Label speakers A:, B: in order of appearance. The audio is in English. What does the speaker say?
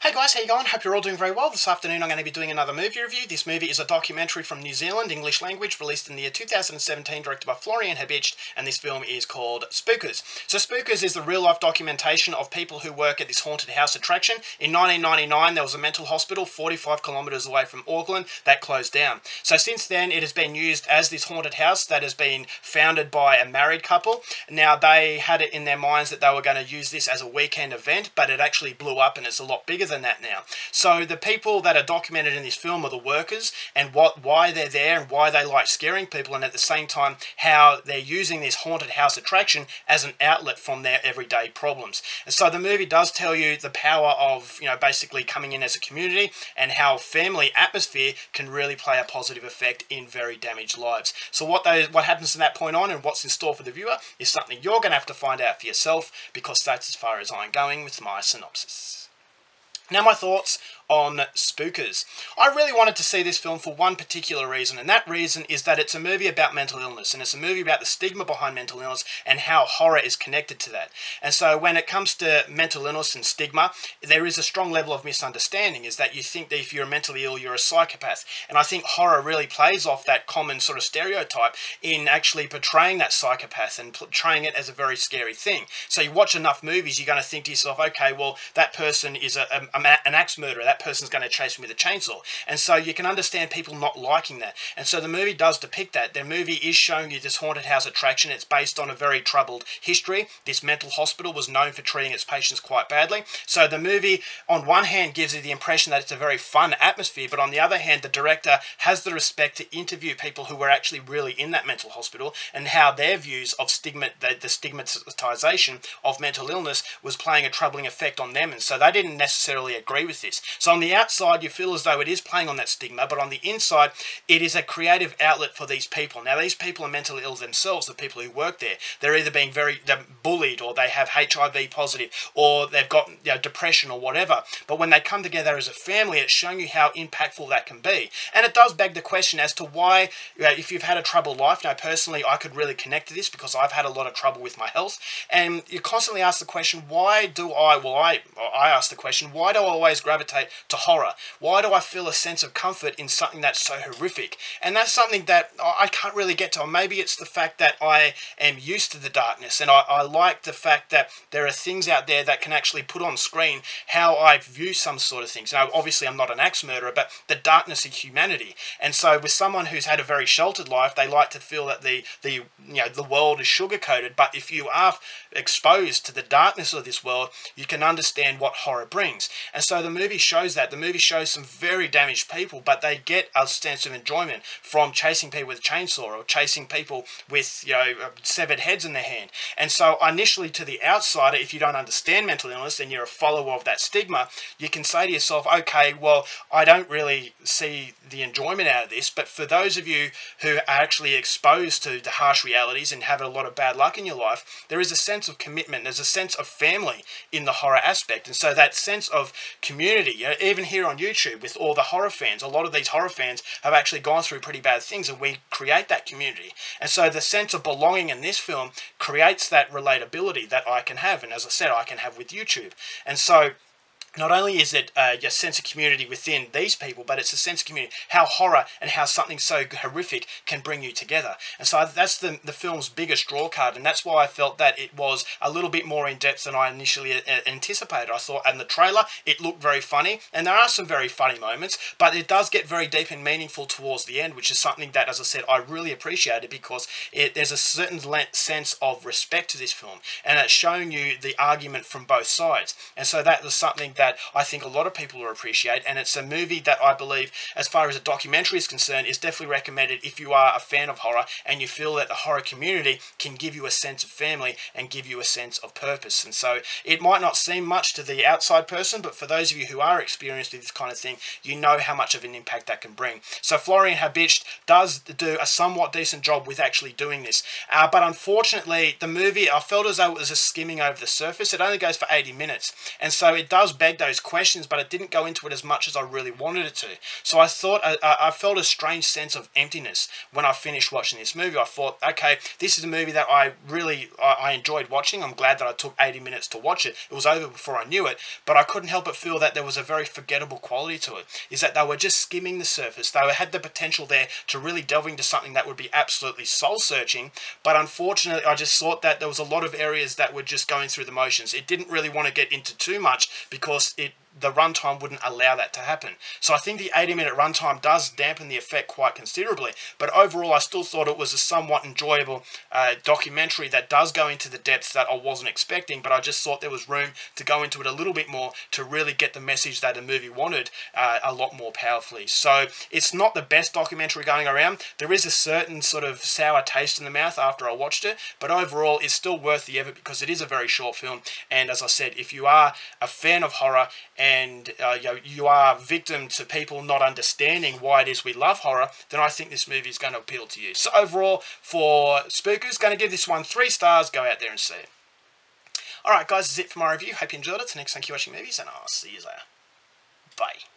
A: Hey guys, how you going? Hope you're all doing very well. This afternoon I'm going to be doing another movie review. This movie is a documentary from New Zealand, English language, released in the year 2017, directed by Florian Habicht, and this film is called Spookers. So Spookers is the real-life documentation of people who work at this haunted house attraction. In 1999, there was a mental hospital 45 kilometres away from Auckland that closed down. So since then, it has been used as this haunted house that has been founded by a married couple. Now, they had it in their minds that they were going to use this as a weekend event, but it actually blew up and it's a lot bigger than that now. So the people that are documented in this film are the workers and why they're there and why they like scaring people, and at the same time how they're using this haunted house attraction as an outlet from their everyday problems. And so the movie does tell you the power of, basically coming in as a community and how family atmosphere can really play a positive effect in very damaged lives. So what happens from that point on and what's in store for the viewer is something you're going to have to find out for yourself, because that's as far as I'm going with my synopsis. Now, my thoughts on Spookers. I really wanted to see this film for one particular reason, and that reason is that it's a movie about mental illness, and it's a movie about the stigma behind mental illness and how horror is connected to that. And so when it comes to mental illness and stigma, there is a strong level of misunderstanding, is that you think that if you're mentally ill, you're a psychopath. And I think horror really plays off that common sort of stereotype in actually portraying that psychopath and portraying it as a very scary thing. So you watch enough movies, you're going to think to yourself, okay, well, that person is an axe murderer, that person's going to chase me with a chainsaw. And so you can understand people not liking that. And so the movie does depict that. The movie is showing you this haunted house attraction. It's based on a very troubled history. This mental hospital was known for treating its patients quite badly. So the movie, on one hand, gives you the impression that it's a very fun atmosphere, but on the other hand, the director has the respect to interview people who were actually really in that mental hospital and how their views of the stigmatization of mental illness was playing a troubling effect on them. And so they didn't necessarily agree with this. So on the outside, you feel as though it is playing on that stigma, but on the inside, it is a creative outlet for these people. Now, these people are mentally ill themselves, the people who work there. They're either being they're bullied, or they have HIV positive, or they've got depression or whatever. But when they come together as a family, it's showing you how impactful that can be. And it does beg the question as to why, if you've had a troubled life, personally, I could really connect to this because I've had a lot of trouble with my health. And you constantly ask the question, I ask the question, why do I always gravitate to horror? Why do I feel a sense of comfort in something that's so horrific? And that's something that I can't really get to. Or maybe it's the fact that I am used to the darkness, and I like the fact that there are things out there that can actually put on screen how I view some sort of things. Now, obviously, I'm not an axe murderer, but the darkness of humanity. And so with someone who's had a very sheltered life, they like to feel that the world is sugar-coated. But if you are exposed to the darkness of this world, you can understand what horror brings. And so the movie shows that. The movie shows some very damaged people, but they get a sense of enjoyment from chasing people with a chainsaw or chasing people with severed heads in their hand. And so initially, to the outsider, if you don't understand mental illness and you're a follower of that stigma, you can say to yourself, okay, well, I don't really see the enjoyment out of this. But for those of you who are actually exposed to the harsh realities and have a lot of bad luck in your life, there is a sense of commitment, there's a sense of family in the horror aspect. And so that sense of community, even here on YouTube with all the horror fans, a lot of these horror fans have actually gone through pretty bad things, and we create that community. And so the sense of belonging in this film creates that relatability that I can have, and as I said, I can have with YouTube. And so not only is it a sense of community within these people, but it's a sense of community, how horror and how something so horrific can bring you together. And so that's the film's biggest draw card, and that's why I felt that it was a little bit more in-depth than I initially anticipated. I thought in the trailer, it looked very funny, and there are some very funny moments, but it does get very deep and meaningful towards the end, which is something that, as I said, I really appreciated, because there's a certain sense of respect to this film, and it's showing you the argument from both sides. And so that was something that I think a lot of people will appreciate, and it's a movie that I believe, as far as a documentary is concerned, is definitely recommended if you are a fan of horror and you feel that the horror community can give you a sense of family and give you a sense of purpose. And so it might not seem much to the outside person, but for those of you who are experienced with this kind of thing, you know how much of an impact that can bring. So Florian Habicht does do a somewhat decent job with actually doing this. But unfortunately, the movie, I felt as though it was just skimming over the surface. It only goes for 80 minutes. And so it does beg had those questions, but it didn't go into it as much as I really wanted it to. So I thought, I felt a strange sense of emptiness when I finished watching this movie. I thought, okay, this is a movie that I enjoyed watching. I'm glad that I took 80 minutes to watch it. It was over before I knew it, but I couldn't help but feel that there was a very forgettable quality to it. Is that they were just skimming the surface. They had the potential there to really delve into something that would be absolutely soul-searching, but unfortunately I just thought that there was a lot of areas that were just going through the motions. It didn't really want to get into too much because the runtime wouldn't allow that to happen. So I think the 80-minute runtime does dampen the effect quite considerably, but overall I still thought it was a somewhat enjoyable documentary that does go into the depths that I wasn't expecting, but I just thought there was room to go into it a little bit more to really get the message that the movie wanted a lot more powerfully. So it's not the best documentary going around. There is a certain sort of sour taste in the mouth after I watched it, but overall it's still worth the effort because it is a very short film, and as I said, if you are a fan of horror and you are victim to people not understanding why it is we love horror, then I think this movie is going to appeal to you. So overall, for Spookers, going to give this one 3 stars. Go out there and see it. Alright guys, that's it for my review. Hope you enjoyed it. Till next time, keep watching movies, and I'll see you later. Bye.